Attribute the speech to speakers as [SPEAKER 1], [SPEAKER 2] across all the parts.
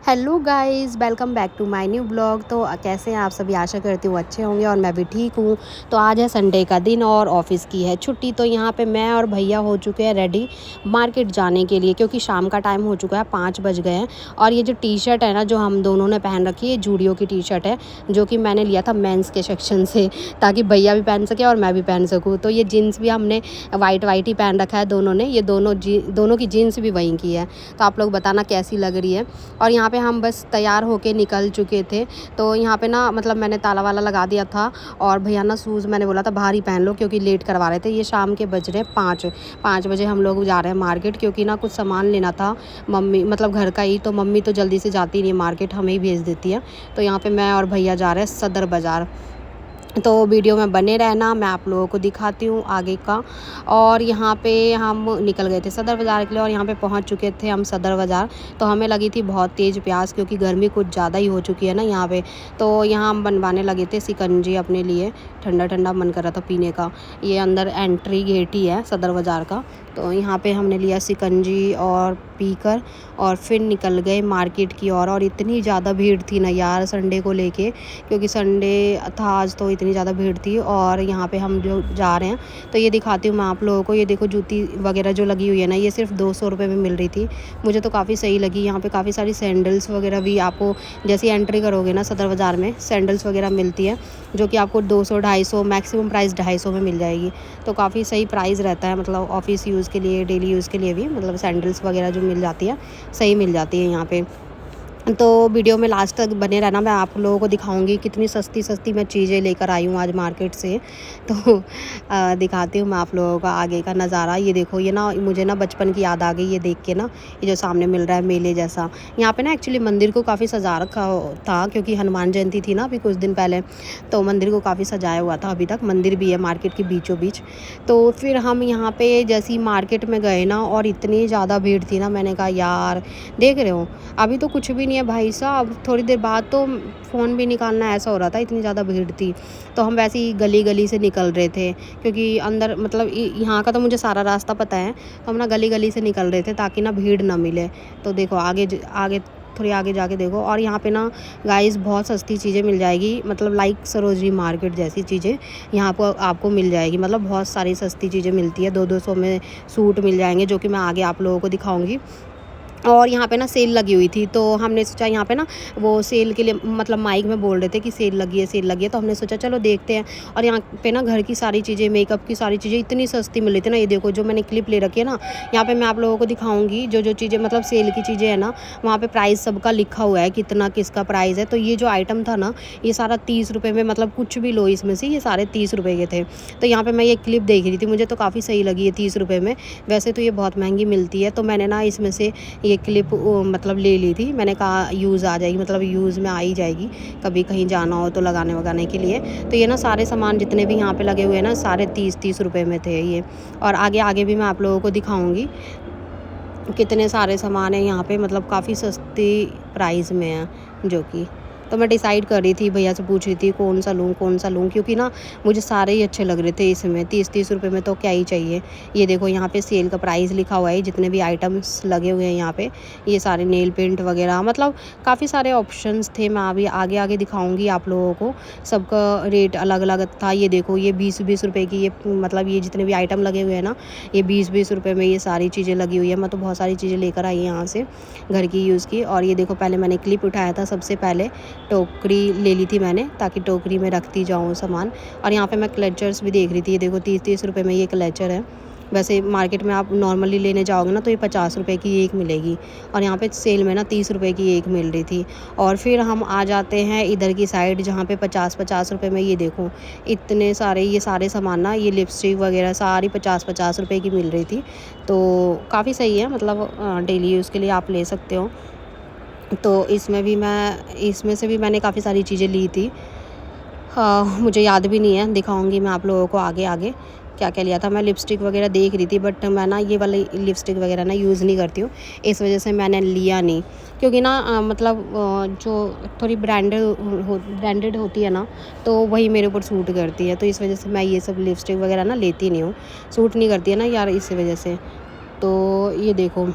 [SPEAKER 1] Hello guys, welcome back to my new blog. तो कैसे हैं आप सभी? आशा करती हूँ अच्छे होंगे और मैं भी ठीक हूँ। तो आज है संडे का दिन और ऑफिस की है छुट्टी। तो यहाँ पे मैं और भैया हो चुके हैं रेडी मार्केट जाने के लिए, क्योंकि शाम का टाइम हो चुका है, 5 बज गए हैं। और ये जो टी शर्ट है ना, जो हम दोनों ने पहन रखी है, जूडियो की टी शर्ट है, जो कि मैंने लिया था मेंस के सेक्शन से, ताकि भैया भी पहन सके और मैं भी पहन सकूँ। तो ये जीन्स भी हमने वाइट वाइट ही पहन रखा है दोनों ने। ये दोनों की जीन्स भी वहीं की है। तो आप लोग बताना कैसी लग रही है। और यहाँ पे हम बस तैयार होके निकल चुके थे। तो यहाँ पे ना मतलब मैंने ताला वाला लगा दिया था, और भैया ना शूज़ मैंने बोला था बाहर ही पहन लो, क्योंकि लेट करवा रहे थे। ये शाम के बज रहे 5 बजे हम लोग जा रहे हैं मार्केट, क्योंकि ना कुछ सामान लेना था मम्मी, मतलब घर का ही। तो मम्मी तो जल्दी से जाती नहीं मार्केट, हमें ही भेज देती है। तो यहाँ पे मैं और भैया जा रहे हैं सदर बाज़ार। तो वीडियो में बने रहना, मैं आप लोगों को दिखाती हूँ आगे का। और यहाँ पे हम निकल गए थे सदर बाज़ार के लिए, और यहाँ पे पहुँच चुके थे हम सदर बाज़ार। तो हमें लगी थी बहुत तेज़ प्यास, क्योंकि गर्मी कुछ ज़्यादा ही हो चुकी है ना यहाँ पे। तो यहाँ हम बनवाने लगे थे शिकंजी अपने लिए, ठंडा ठंडा मन कर रहा था पीने का। ये अंदर एंट्री गेट ही है सदर बाज़ार का। तो यहाँ पे हमने लिया शिकंजी और पीकर, और फिर निकल गए मार्केट की ओर। और इतनी ज़्यादा भीड़ थी ना यार संडे को लेके, क्योंकि संडे था आज, तो इतनी ज़्यादा भीड़ थी। और यहाँ पे हम जो जा रहे हैं, तो ये दिखाती हूँ मैं आप लोगों को। ये देखो जूती वगैरह जो लगी हुई है ना, ये सिर्फ 200 रुपये में मिल रही थी। मुझे तो काफ़ी सही लगी। यहाँ पे काफ़ी सारी सैंडल्स वगैरह भी आपको, जैसे एंट्री करोगे ना सदर बाज़ार में, सैंडल्स वगैरह मिलती है, जो कि आपको 200-250, मैक्सिमम प्राइस 250 में मिल जाएगी। तो काफ़ी सही प्राइस रहता है, मतलब ऑफिस यूज़ के लिए, डेली यूज़ के लिए भी, मतलब सैंडल्स वगैरह जो मिल जाती है, सही मिल जाती है यहाँ पे। तो वीडियो में लास्ट तक बने रहना, मैं आप लोगों को दिखाऊंगी कितनी सस्ती सस्ती मैं चीज़ें लेकर आई हूँ आज मार्केट से। तो दिखाती हूँ मैं आप लोगों का आगे का नज़ारा। ये देखो, ये ना मुझे ना बचपन की याद आ गई ये देख के ना। ये जो सामने मिल रहा है मेले जैसा, यहाँ पे ना एक्चुअली मंदिर को काफ़ी सजा रखा था, क्योंकि हनुमान जयंती थी ना अभी कुछ दिन पहले। तो मंदिर को काफ़ी सजाया हुआ था। अभी तक मंदिर भी है मार्केट के बीचों बीच। तो फिर हम यहाँ पे जैसी मार्केट में गए ना, और इतनी ज़्यादा भीड़ थी ना, मैंने कहा यार, देख रहे हो अभी तो कुछ भी नहीं है भाई साहब, थोड़ी देर बाद तो फ़ोन भी निकालना ऐसा हो रहा था, इतनी ज़्यादा भीड़ थी। तो हम वैसे ही गली गली से निकल रहे थे, क्योंकि अंदर मतलब यहाँ का तो मुझे सारा रास्ता पता है। तो हम ना गली गली से निकल रहे थे, ताकि ना भीड़ ना मिले। तो देखो आगे आगे थोड़ी आगे जाके देखो, और यहाँ पे ना गाइस बहुत सस्ती चीज़ें मिल जाएगी, मतलब लाइक सरोजनी मार्केट जैसी चीज़ें यहाँ पर आपको मिल जाएगी। मतलब बहुत सारी सस्ती चीज़ें मिलती है, 200-200 में सूट मिल जाएंगे, जो कि मैं आगे आप लोगों को दिखाऊंगी। और यहाँ पे ना सेल लगी हुई थी, तो हमने सोचा यहाँ पे ना वो सेल के लिए, मतलब माइक में बोल रहे थे कि सेल लगी है, सेल लगी है। तो हमने सोचा चलो देखते हैं। और यहाँ पे ना घर की सारी चीज़ें, मेकअप की सारी चीज़ें इतनी सस्ती मिल रही थी ना। ये देखो जो मैंने क्लिप ले रखी है ना, यहाँ पे मैं आप लोगों को दिखाऊंगी जो जो चीज़ें, मतलब सेल की चीज़ें है ना, वहाँ पे प्राइस सबका लिखा हुआ है, कितना किसका प्राइस है। तो ये जो आइटम था ना, ये सारा 30 रुपये में, मतलब कुछ भी लो इसमें से, ये सारे 30 रुपये के थे। तो यहाँ पर मैं ये क्लिप देख रही थी, मुझे तो काफ़ी सही लगी है 30 रुपये में। वैसे तो ये बहुत महंगी मिलती है। तो मैंने ना इसमें से ये क्लिप मतलब ले ली थी। मैंने कहा यूज़ आ जाएगी, मतलब यूज़ में आ ही जाएगी, कभी कहीं जाना हो तो लगाने वगाने के लिए। तो ये ना सारे सामान जितने भी यहाँ पे लगे हुए हैं ना, सारे 30-30 रुपये में थे ये। और आगे आगे भी मैं आप लोगों को दिखाऊंगी कितने सारे सामान हैं यहाँ पे, मतलब काफ़ी सस्ती प्राइस में है जो कि। तो मैं डिसाइड कर रही थी, भैया से पूछ रही थी कौन सा लूँ कौन सा लूँ, क्योंकि ना मुझे सारे ही अच्छे लग रहे थे इसमें। 30-30 रुपये में तो क्या ही चाहिए। ये देखो यहाँ पे सेल का प्राइस लिखा हुआ है, जितने भी आइटम्स लगे हुए हैं यहाँ पे, ये सारे नेल पेंट वगैरह, मतलब काफ़ी सारे ऑप्शंस थे। मैं अभी आगे आगे दिखाऊंगी आप लोगों को, सबका रेट अलग अलग था। ये देखो ये 20-20 रुपये की, ये मतलब ये जितने भी आइटम लगे हुए हैं ना, ये 20-20 रुपये में ये सारी चीज़ें लगी हुई है। मैं तो बहुत सारी चीज़ें लेकर आई यहाँ से घर की यूज़ की। और ये देखो पहले मैंने क्लिप उठाया था, सबसे पहले टोकरी ले ली थी मैंने, ताकि टोकरी में रखती जाऊँ सामान। और यहाँ पे मैं क्लचर्स भी देख रही थी। ये देखो 30-30 रुपये में ये क्लचर है। वैसे मार्केट में आप नॉर्मली लेने जाओगे ना, तो ये 50 रुपये की एक मिलेगी, और यहाँ पे सेल में ना 30 रुपये की एक मिल रही थी। और फिर हम आ जाते हैं इधर की साइड, जहाँ पे 50-50 रुपये में, ये देखो इतने सारे, ये सारे सामान ना, ये लिपस्टिक वगैरह सारी 50-50 रुपये की मिल रही थी। तो काफ़ी सही है, मतलब डेली यूज़ के लिए आप ले सकते हो। तो इसमें से भी मैंने काफ़ी सारी चीज़ें ली थी। हाँ, मुझे याद भी नहीं है, दिखाऊंगी मैं आप लोगों को आगे आगे क्या क्या लिया था। मैं लिपस्टिक वगैरह देख रही थी, बट मैं ना ये वाली लिपस्टिक वगैरह ना यूज़ नहीं करती हूँ, इस वजह से मैंने लिया नहीं। क्योंकि ना मतलब जो थोड़ी ब्रांडेड होती है ना, तो वही मेरे ऊपर सूट करती है। तो इस वजह से मैं ये सब लिपस्टिक वगैरह ना लेती नहीं हूँ, सूट नहीं करती है ना यार, इस वजह से। तो ये देखो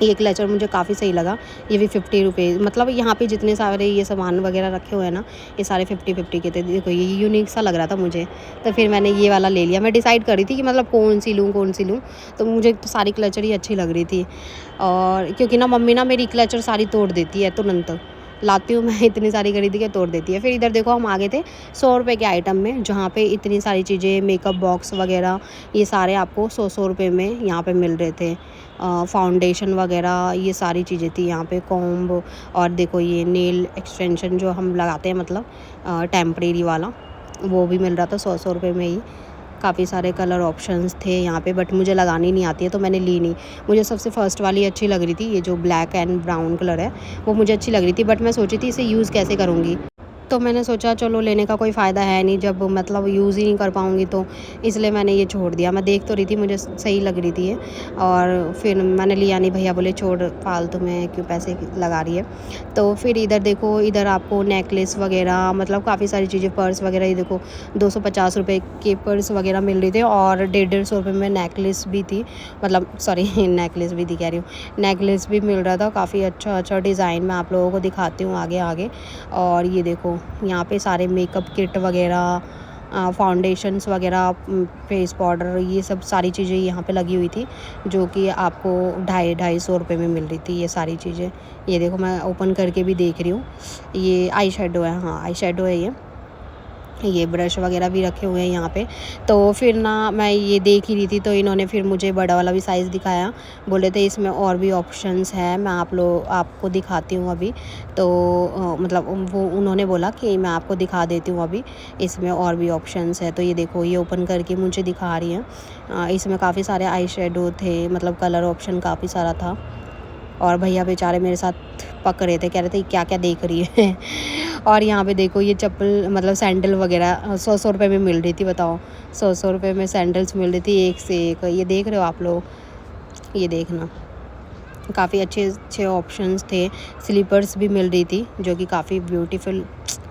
[SPEAKER 1] ये क्लचर मुझे काफ़ी सही लगा। ये भी 50 रुपीज़, मतलब यहाँ पे जितने सारे ये सामान वगैरह रखे हुए हैं ना, ये सारे 50-50 के थे। देखो ये यूनिक सा लग रहा था मुझे, तो फिर मैंने ये वाला ले लिया। मैं डिसाइड कर रही थी कि मतलब कौन सी लूँ, तो मुझे तो सारी क्लचर ही अच्छी लग रही थी। और क्योंकि ना मम्मी ना मेरी क्लचर सारी तोड़ देती है तुरंत, लाती हूँ मैं इतनी सारी खरीदी के तोड़ देती है। फिर इधर देखो हम आ गए थे 100 रुपये के आइटम में, जहाँ पे इतनी सारी चीज़ें, मेकअप बॉक्स वगैरह, ये सारे आपको 100 रुपये में यहाँ पे मिल रहे थे। फाउंडेशन वगैरह ये सारी चीज़ें थी यहाँ पे, कॉम्ब, और देखो ये नेल एक्सटेंशन जो हम लगाते हैं, मतलब टेम्परेरी वाला, वो भी मिल रहा था 100 रुपये में ही। काफ़ी सारे कलर ऑप्शंस थे यहाँ पे, बट मुझे लगानी नहीं आती है तो मैंने ली नहीं। मुझे सबसे फर्स्ट वाली अच्छी लग रही थी, ये जो ब्लैक एंड ब्राउन कलर है, वो मुझे अच्छी लग रही थी, बट मैं सोची थी इसे यूज़ कैसे करूँगी। तो मैंने सोचा चलो लेने का कोई फ़ायदा है नहीं, जब मतलब यूज़ ही नहीं कर पाऊँगी, तो इसलिए मैंने ये छोड़ दिया। मैं देख तो रही थी, मुझे सही लग रही थी ये, और फिर मैंने लिया नहीं। भैया बोले छोड़, फालतू में क्यों पैसे लगा रही है। तो फिर इधर देखो, इधर आपको नेकलेस वगैरह, मतलब काफ़ी सारी चीज़ें, पर्स वगैरह, ये देखो 250 रुपये के पर्स वगैरह मिल रहे थे, और 150-150 रुपये में नेकलेस भी थी, मतलब सॉरी नेकलेस भी थी कह रही हूँ, नेकलेस भी मिल रहा था। काफ़ी अच्छा डिज़ाइन मैं आप लोगों को दिखाती हूँ आगे आगे। और ये देखो यहाँ पे सारे मेकअप किट वगैरह, फाउंडेशंस वगैरह, फेस पाउडर, ये सब सारी चीज़ें यहाँ पे लगी हुई थी, जो कि आपको 250-250 रुपये में मिल रही थी ये सारी चीज़ें। ये देखो मैं ओपन करके भी देख रही हूँ, ये आई शेडो है, हाँ आई शेडो है ये ब्रश वगैरह भी रखे हुए हैं यहाँ पे। तो फिर ना मैं ये देख ही रही थी, तो इन्होंने फिर मुझे बड़ा वाला भी साइज़ दिखाया, बोले थे इसमें और भी ऑप्शंस है, मैं आपको दिखाती हूँ अभी। तो मतलब वो उन्होंने बोला कि मैं आपको दिखा देती हूँ अभी, इसमें और भी ऑप्शंस है। तो ये देखो ये ओपन करके मुझे दिखा रही हैं। इसमें काफ़ी सारे आई शेडो थे, मतलब कलर ऑप्शन काफ़ी सारा था, और भैया बेचारे मेरे साथ पक रहे थे, कह रहे थे क्या क्या देख रही है। और यहाँ पे देखो ये चप्पल, मतलब सैंडल वगैरह 100 रुपये में मिल रही थी, बताओ 100 रुपये में सैंडल्स मिल रही थी, एक से एक। ये देख रहे हो आप लोग, ये देखना, काफ़ी अच्छे अच्छे ऑप्शंस थे। स्लीपर्स भी मिल रही थी, जो कि काफ़ी ब्यूटीफुल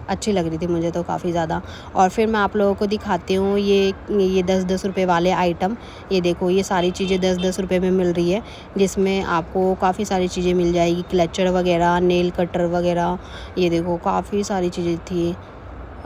[SPEAKER 1] अच्छी लग रही थी मुझे तो काफ़ी ज़्यादा। और फिर मैं आप लोगों को दिखाती हूँ ये 10-10 रुपये वाले आइटम। ये देखो ये सारी चीज़ें 10-10 रुपये में मिल रही है, जिसमें आपको काफ़ी सारी चीज़ें मिल जाएगी, क्लचर वगैरह, नेल कटर वगैरह, ये देखो काफ़ी सारी चीज़ें थी।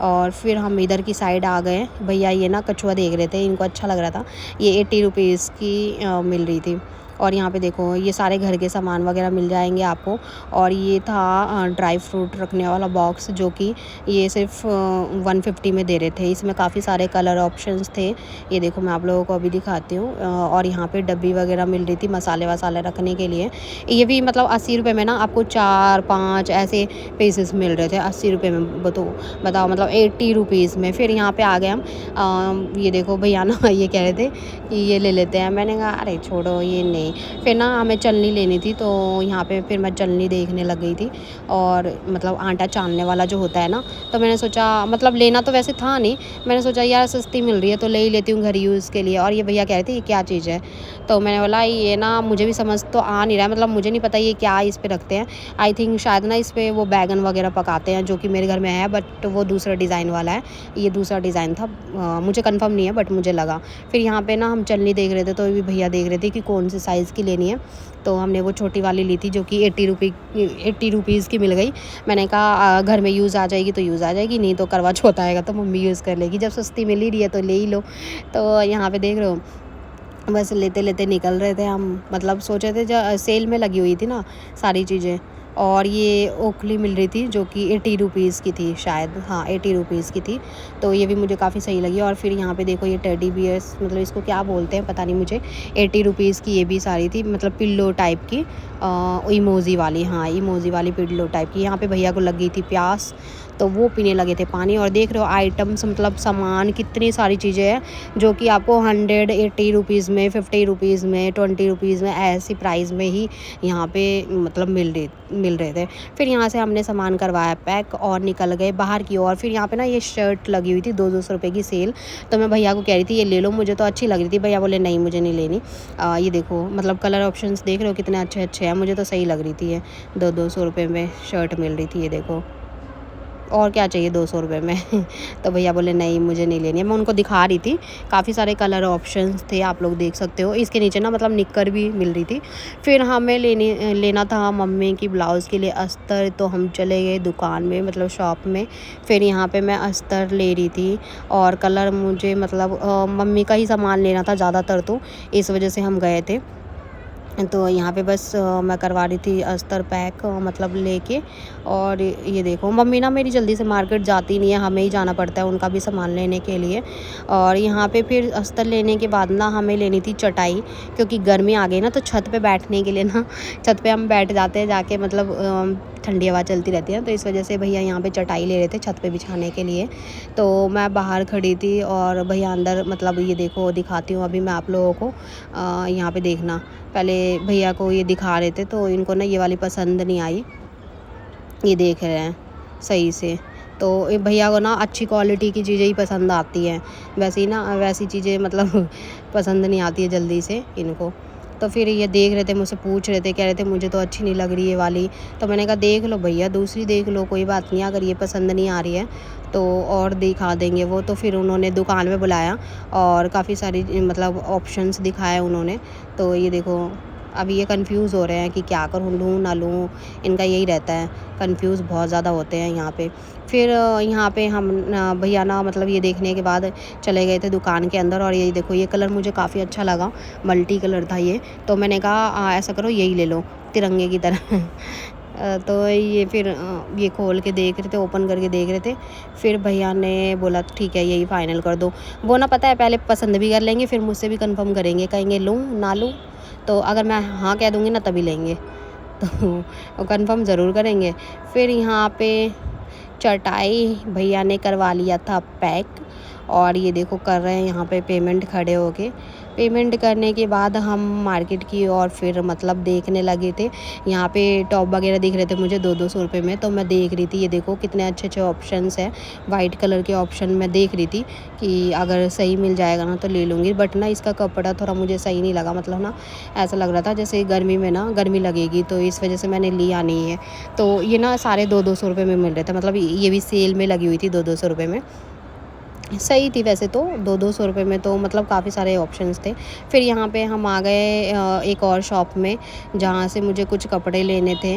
[SPEAKER 1] और फिर हम इधर की साइड आ गए। भैया ये ना कछुआ देख रहे थे, इनको अच्छा लग रहा था, ये 80 रुपीज़ की मिल रही थी। और यहाँ पे देखो ये सारे घर के सामान वगैरह मिल जाएंगे आपको। और ये था ड्राई फ्रूट रखने वाला बॉक्स, जो कि ये सिर्फ 150 में दे रहे थे। इसमें काफ़ी सारे कलर ऑप्शंस थे, ये देखो मैं आप लोगों को अभी दिखाती हूँ। और यहाँ पे डब्बी वगैरह मिल रही थी मसाले वसाले रखने के लिए। ये भी मतलब 80 रुपये में ना आपको 4-5 ऐसे पीसेस मिल रहे थे 80 रुपये में। बताओ मतलब 80 रुपीज़ में। फिर यहाँ पे आ गए हम। ये देखो भैया ना ये कह रहे थे कि ये ले लेते हैं, मैंने कहा अरे छोड़ो ये नहीं। फिर ना हमें चलनी लेनी थी, तो यहाँ पे फिर मैं चलनी देखने लग गई थी, और मतलब आटा छानने वाला जो होता है ना, तो मैंने सोचा, मतलब लेना तो वैसे था नहीं, मैंने सोचा यार सस्ती मिल रही है तो ले ही लेती हूँ घर यूज़ के लिए। और ये भैया कह रहे थे ये क्या चीज़ है, तो मैंने बोला ये ना मुझे भी समझ तो आ नहीं रहा है, मतलब मुझे नहीं पता ये क्या इस पे रखते हैं। आई थिंक शायद ना इस पे वो बैगन वगैरह पकाते हैं, जो कि मेरे घर में है, बट वो दूसरा डिज़ाइन वाला है, ये दूसरा डिज़ाइन था। मुझे कंफर्म नहीं है बट मुझे लगा। फिर यहाँ पे ना हम चलनी देख रहे थे, तो भी भैया देख रहे थे कि कौन सी साइज़ की लेनी है, तो हमने वो छोटी वाली ली थी, जो कि 80 रुपीज़ की मिल गई। मैंने कहा घर में यूज़ आ जाएगी तो यूज़ आ जाएगी, नहीं तो करवा चौथ आएगा तो मम्मी यूज़ कर लेगी, जब सस्ती मिल ही रही है तो ले ही लो। तो यहाँ पे देख रहे हो बस लेते लेते निकल रहे थे हम, मतलब सोचे थे जो सेल में लगी हुई थी ना सारी चीज़ें। और ये ओखली मिल रही थी, जो कि 80 रुपीज़ की थी शायद, हाँ 80 रुपीज़ की थी, तो ये भी मुझे काफ़ी सही लगी। और फिर यहाँ पे देखो ये टेडी बियर्स, मतलब इसको क्या बोलते हैं पता नहीं मुझे, 80 रुपीज़ की ये भी सारी थी, मतलब पिल्लो टाइप की, इमोजी वाली, हाँ इमोजी वाली पिल्लो टाइप की। यहाँ पे भैया को लग गई थी प्यास, तो वो पीने लगे थे पानी। और देख रहे हो आइटम्स, मतलब सामान कितनी सारी चीज़ें हैं, जो कि आपको 180 रुपीज़ में, 50 रुपीज़ में, 20 रुपीज़ में, ऐसी प्राइस में ही यहाँ पे मतलब मिल रहे थे। फिर यहाँ से हमने सामान करवाया पैक और निकल गए बाहर की ओर। फिर यहाँ पे ना ये शर्ट लगी हुई थी 200 रुपये की सेल, तो मैं भैया को कह रही थी ये ले लो, मुझे तो अच्छी लग रही थी। भैया बोले नहीं मुझे नहीं लेनी। ये देखो मतलब कलर ऑप्शंस देख रहे हो कितने अच्छे अच्छे हैं, मुझे तो सही लग रही थी ये, 200 रुपये में शर्ट मिल रही थी, ये देखो। और क्या चाहिए 200 रुपये में तो भैया बोले नहीं मुझे नहीं लेनी है। मैं उनको दिखा रही थी, काफ़ी सारे कलर ऑप्शंस थे, आप लोग देख सकते हो। इसके नीचे ना मतलब निक्कर भी मिल रही थी। फिर हमें लेना था मम्मी की ब्लाउज़ के लिए अस्तर, तो हम चले गए दुकान में, मतलब शॉप में। फिर यहाँ पे मैं अस्तर ले रही थी और कलर मुझे मतलब मम्मी का ही सामान लेना था ज़्यादातर, तो इस वजह से हम गए थे। तो यहाँ पे बस मैं करवा रही थी अस्तर पैक, मतलब लेके। और ये देखो मम्मी ना मेरी जल्दी से मार्केट जाती नहीं है, हमें ही जाना पड़ता है उनका भी सामान लेने के लिए। और यहाँ पे फिर अस्तर लेने के बाद ना हमें लेनी थी चटाई, क्योंकि गर्मी आ गई ना, तो छत पे बैठने के लिए ना छत पे हम बैठ जाते हैं जाके, मतलब ठंडी हवा चलती रहती है, तो इस वजह से भैया यहाँ पे चटाई ले रहे थे छत पे बिछाने के लिए। तो मैं बाहर खड़ी थी और भैया अंदर, मतलब ये देखो दिखाती हूँ अभी मैं आप लोगों को। यहाँ पे देखना, पहले भैया को ये दिखा रहे थे तो इनको ना ये वाली पसंद नहीं आई, ये देख रहे हैं सही से। तो ये भैया को ना अच्छी क्वालिटी की चीज़ें ही पसंद आती हैं, वैसे ही ना वैसी चीज़ें मतलब पसंद नहीं आती है जल्दी से इनको। तो फिर ये देख रहे थे, मुझसे पूछ रहे थे, कह रहे थे मुझे तो अच्छी नहीं लग रही ये वाली। तो मैंने कहा देख लो भैया, दूसरी देख लो, कोई बात नहीं, अगर ये पसंद नहीं आ रही है तो और दिखा देंगे वो। तो फिर उन्होंने दुकान में बुलाया और काफ़ी सारी मतलब ऑप्शंस दिखाए उन्होंने। तो ये देखो अभी ये कंफ्यूज हो रहे हैं कि क्या करूँ, लूँ ना लूँ, इनका यही रहता है, कंफ्यूज बहुत ज़्यादा होते हैं यहाँ पे। फिर यहाँ पे हम भैया ना मतलब ये देखने के बाद चले गए थे दुकान के अंदर। और ये देखो ये कलर मुझे काफ़ी अच्छा लगा, मल्टी कलर था ये, तो मैंने कहा ऐसा करो यही ले लो तिरंगे की तरह तो ये फिर ये खोल के देख रहे थे, ओपन करके देख रहे थे। फिर भैया ने बोला ठीक है यही फ़ाइनल कर दो। वो ना पता है पहले पसंद भी कर लेंगे, फिर मुझसे भी कंफर्म करेंगे, कहेंगे लूँ ना लूँ। तो अगर मैं हाँ कह दूँगी ना तभी लेंगे तो वो कंफर्म ज़रूर करेंगे। फिर यहाँ पे चटाई भैया ने करवा लिया था पैक। और ये देखो कर रहे हैं यहाँ पे पेमेंट, खड़े होके पेमेंट करने के बाद हम मार्केट की और फिर मतलब देखने लगे थे। यहाँ पे टॉप वगैरह दिख रहे थे मुझे 200 रुपये में, तो मैं देख रही थी, ये देखो कितने अच्छे अच्छे ऑप्शंस हैं, वाइट कलर के ऑप्शन मैं देख रही थी कि अगर सही मिल जाएगा ना तो ले लूँगी। बट ना इसका कपड़ा थोड़ा मुझे सही नहीं लगा, मतलब ना ऐसा लग रहा था जैसे गर्मी में ना गर्मी लगेगी, तो इस वजह से मैंने लिया नहीं है। तो ये ना सारे 200 रुपये में मिल रहे थे, मतलब ये भी सेल में लगी हुई थी 200 रुपये में, सही थी वैसे तो 200 रुपये में, तो मतलब काफ़ी सारे ऑप्शंस थे। फिर यहाँ पे हम आ गए एक और शॉप में, जहाँ से मुझे कुछ कपड़े लेने थे,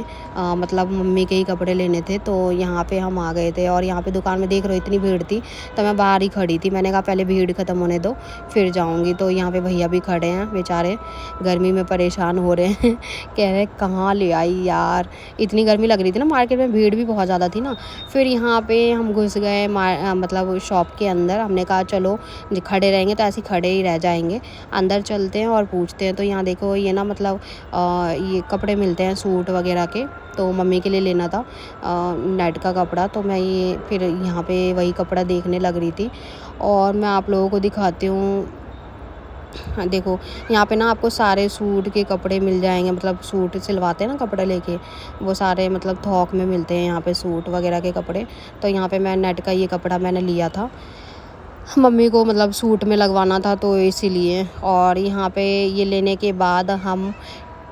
[SPEAKER 1] मतलब मम्मी के ही कपड़े लेने थे। तो यहाँ पे हम आ गए थे और यहाँ पे दुकान में देख रहे हो इतनी भीड़ थी, तो मैं बाहर ही खड़ी थी। मैंने कहा पहले भीड़ ख़त्म होने दो फिर जाऊँगी। तो यहाँ पे भैया भी खड़े हैं बेचारे, गर्मी में परेशान हो रहे हैं कह रहे कहाँ ले आई यार, इतनी गर्मी लग रही थी ना, मार्केट में भीड़ भी बहुत ज़्यादा थी ना। फिर यहाँ पे हम घुस गए मतलब शॉप के अंदर। हमने कहा चलो खड़े रहेंगे तो ऐसे ही खड़े ही रह जाएंगे, अंदर चलते हैं और पूछते हैं। तो यहाँ देखो ये ना मतलब ये कपड़े मिलते हैं सूट वगैरह के, तो मम्मी के लिए लेना था नेट का कपड़ा। तो मैं ये फिर यहाँ पे वही कपड़ा देखने लग रही थी और मैं आप लोगों को दिखाती हूँ। हाँ देखो यहाँ पे ना आपको सारे सूट के कपड़े मिल जाएंगे, मतलब सूट सिलवाते हैं ना कपड़ा लेके, वो सारे मतलब थोक में मिलते हैं यहाँ पे सूट वगैरह के कपड़े। तो यहाँ पे मैं नेट का ये कपड़ा मैंने लिया था, मम्मी को मतलब सूट में लगवाना था तो इसीलिए। और यहाँ पे ये लेने के बाद हम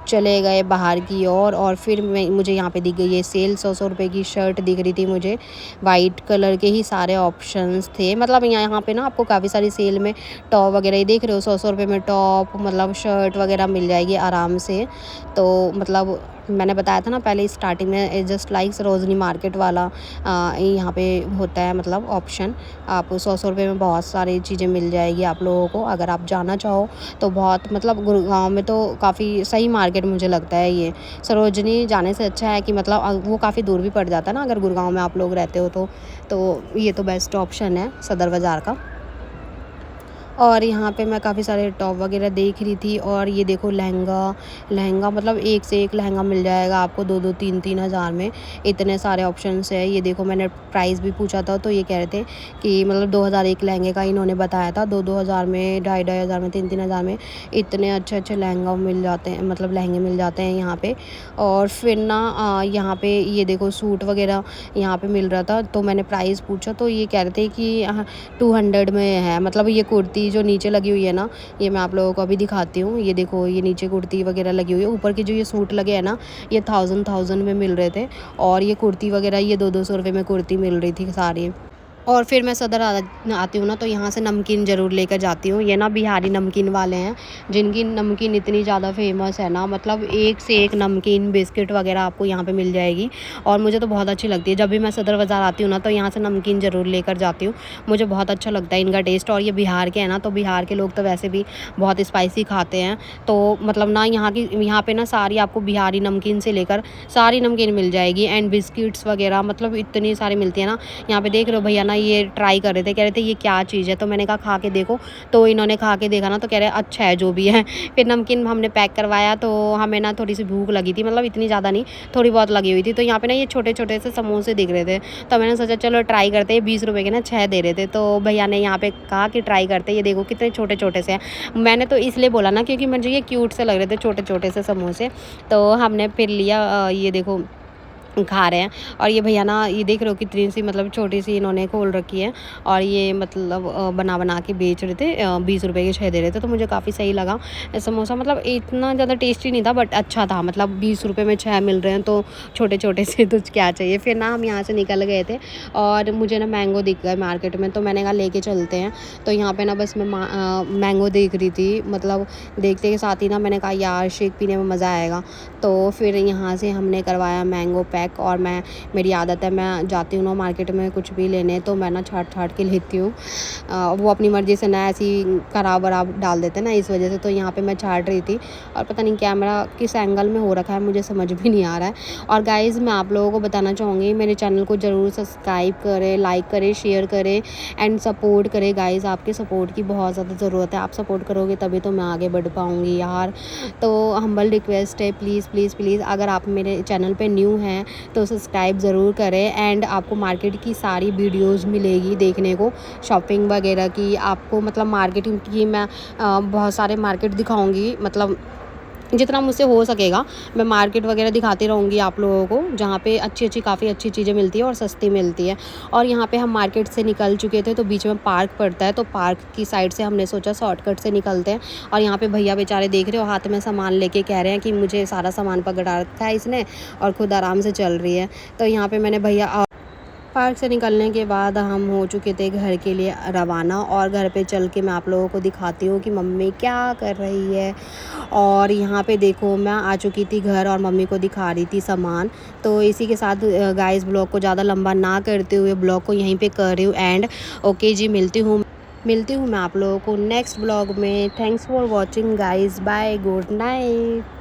[SPEAKER 1] चले गए बाहर की ओर और फिर मुझे यहाँ पे दिख गई ये सेल, 100 रुपये की शर्ट दिख रही थी मुझे, वाइट कलर के ही सारे ऑप्शंस थे। मतलब यहाँ पे ना आपको काफ़ी सारी सेल में टॉप वगैरह, ये देख रहे हो 100 रुपये में टॉप मतलब शर्ट वगैरह मिल जाएगी आराम से। तो मतलब मैंने बताया था ना पहले स्टार्टिंग में, जस्ट लाइक सरोजनी मार्केट वाला यहाँ पे होता है मतलब ऑप्शन। आप 100 रुपये में बहुत सारी चीज़ें मिल जाएगी आप लोगों को, अगर आप जाना चाहो तो। बहुत मतलब गुड़गांव में तो काफ़ी सही मार्केट मुझे लगता है ये। सरोजनी जाने से अच्छा है कि मतलब वो काफ़ी दूर भी पड़ जाता है ना अगर गुड़गांव में आप लोग रहते हो तो ये तो बेस्ट ऑप्शन है सदर बाज़ार का। और यहाँ पे मैं काफ़ी सारे टॉप वगैरह देख रही थी। और ये देखो लहंगा मतलब एक से एक लहंगा मिल जाएगा आपको 2-2 3-3 हज़ार में, इतने सारे ऑप्शंस है। ये देखो मैंने प्राइस भी पूछा था तो ये कह रहे थे कि मतलब 2000 एक लहंगे का इन्होंने बताया था, 2-2 हज़ार में, 2.5-2.5 हज़ार में, 3-3 हज़ार में इतने अच्छे अच्छे लहंगा मिल जाते हैं, मतलब लहंगे मिल जाते हैं यहाँ पे। और फिर ना यहाँ पे ये देखो सूट वगैरह यहाँ पे मिल रहा था, तो मैंने प्राइस पूछा तो ये कह रहे थे कि 200 में है, मतलब ये कुर्ती कुर्ती जो नीचे लगी हुई है ना, ये मैं आप लोगों को अभी दिखाती हूँ। ये देखो, ये नीचे कुर्ती वगैरह लगी हुई है। ऊपर के जो ये सूट लगे हैं ना, ये 1000 में मिल रहे थे। और ये कुर्ती वगैरह ये 200 रुपये में कुर्ती मिल रही थी सारी। और फिर मैं सदर आती हूँ ना, तो यहाँ से नमकीन ज़रूर लेकर जाती हूँ। ये ना बिहारी नमकीन वाले हैं, जिनकी नमकीन इतनी ज़्यादा फेमस है ना, मतलब एक से एक नमकीन बिस्किट वगैरह आपको यहाँ पे मिल जाएगी। और मुझे तो बहुत अच्छी लगती है। जब भी मैं सदर बाज़ार आती हूँ ना, तो यहाँ से नमकीन ज़रूर लेकर जाती हूँ। मुझे बहुत अच्छा लगता है इनका टेस्ट। और ये बिहार के हैं ना, तो बिहार के लोग तो वैसे भी बहुत स्पाइसी खाते हैं। तो मतलब ना यहाँ पे ना सारी आपको बिहारी नमकीन से लेकर सारी नमकीन मिल जाएगी। एंड बिस्किट्स वगैरह मतलब इतनी सारी मिलती है ना। यहाँ पे देख रहे हो भैया ना, ये ट्राई कर रहे थे, कह रहे थे ये क्या चीज़ है। तो मैंने कहा खा के देखो। तो इन्होंने खा के देखा ना, तो कह रहे अच्छा है जो भी है। फिर नमकीन हमने पैक करवाया। तो हमें ना थोड़ी सी भूख लगी थी, मतलब इतनी ज़्यादा नहीं, थोड़ी बहुत लगी हुई थी। तो यहाँ पे ना ये छोटे छोटे से समोसे दिख रहे थे। तो मैंने सोचा चलो ट्राई करते हैं। 20 रुपये के ना 6 दे रहे थे। तो भैया ने यहाँ पे कहा कि ट्राई करते, ये देखो कितने छोटे छोटे से हैं। मैंने तो इसलिए बोला ना, क्योंकि मुझे ये क्यूट से लग रहे थे, छोटे छोटे से समोसे। तो हमने फिर लिया। ये देखो खा रहे हैं। और ये भैया ना, ये देख रहे हो कितनी सी मतलब छोटी सी इन्होंने खोल रखी है। और ये मतलब बना बना के बेच रहे थे। 20 रुपये के 6 दे रहे थे। तो मुझे काफ़ी सही लगा समोसा। मतलब इतना ज़्यादा टेस्टी नहीं था, बट अच्छा था। मतलब 20 रुपये में 6 मिल रहे हैं, तो छोटे छोटे से तो क्या चाहिए। फिर ना हम यहाँ से निकल गए थे, और मुझे ना मैंगो दिख गए मार्केट में। तो मैंने कहा लेके चलते हैं। तो यहाँ पे ना बस मैं मैंगो देख रही थी, मतलब देखते के साथ ही ना मैंने कहा यार शेक पीने में मज़ा आएगा। तो फिर यहाँ से हमने करवाया मैंगो पैक। और मेरी आदत है, मैं जाती हूँ ना मार्केट में कुछ भी लेने, तो मैं ना छाट छाट के लेती हूँ। वो अपनी मर्ज़ी से ना ऐसी खराब वराब डाल देते ना, इस वजह से। तो यहाँ पे मैं छाट रही थी। और पता नहीं कैमरा किस एंगल में हो रखा है, मुझे समझ भी नहीं आ रहा है। और गाइज़ मैं आप लोगों को बताना चाहूँगी, मेरे चैनल को ज़रूर सब्सक्राइब करें, लाइक करें, शेयर करें एंड सपोर्ट करें। गाइज़ आपके सपोर्ट की बहुत ज़्यादा ज़रूरत है। आप सपोर्ट करोगे तभी तो मैं आगे बढ़ पाऊँगी यार। तो हम्बल रिक्वेस्ट है, प्लीज़ प्लीज़ प्लीज़, अगर आप मेरे चैनल पे न्यू हैं तो सब्सक्राइब ज़रूर करें। एंड आपको मार्केट की सारी वीडियोस मिलेगी देखने को, शॉपिंग वगैरह की। आपको मतलब मार्केटिंग की मैं बहुत सारे मार्केट दिखाऊंगी, मतलब जितना मुझसे हो सकेगा मैं मार्केट वगैरह दिखाती रहूँगी आप लोगों को, जहाँ पे काफ़ी अच्छी चीज़ें मिलती है और सस्ती मिलती है। और यहाँ पे हम मार्केट से निकल चुके थे, तो बीच में पार्क पड़ता है, तो पार्क की साइड से हमने सोचा शॉर्टकट से निकलते हैं। और यहाँ पे भैया बेचारे देख रहे हो हाथ में सामान लेके कह रहे हैं कि मुझे सारा सामान पकड़ा रखा है इसने, और खुद आराम से चल रही है। तो यहाँ पे मैंने भैया पार्क से निकलने के बाद हम हो चुके थे घर के लिए रवाना। और घर पे चल के मैं आप लोगों को दिखाती हूँ कि मम्मी क्या कर रही है। और यहाँ पे देखो मैं आ चुकी थी घर, और मम्मी को दिखा रही थी सामान। तो इसी के साथ गाइस ब्लॉग को ज़्यादा लंबा ना करते हुए ब्लॉग को यहीं पे कर रही हूँ एंड। ओके जी, मिलती हूँ मैं आप लोगों को नेक्स्ट ब्लॉग में। Thanks for watching guys, bye, good night.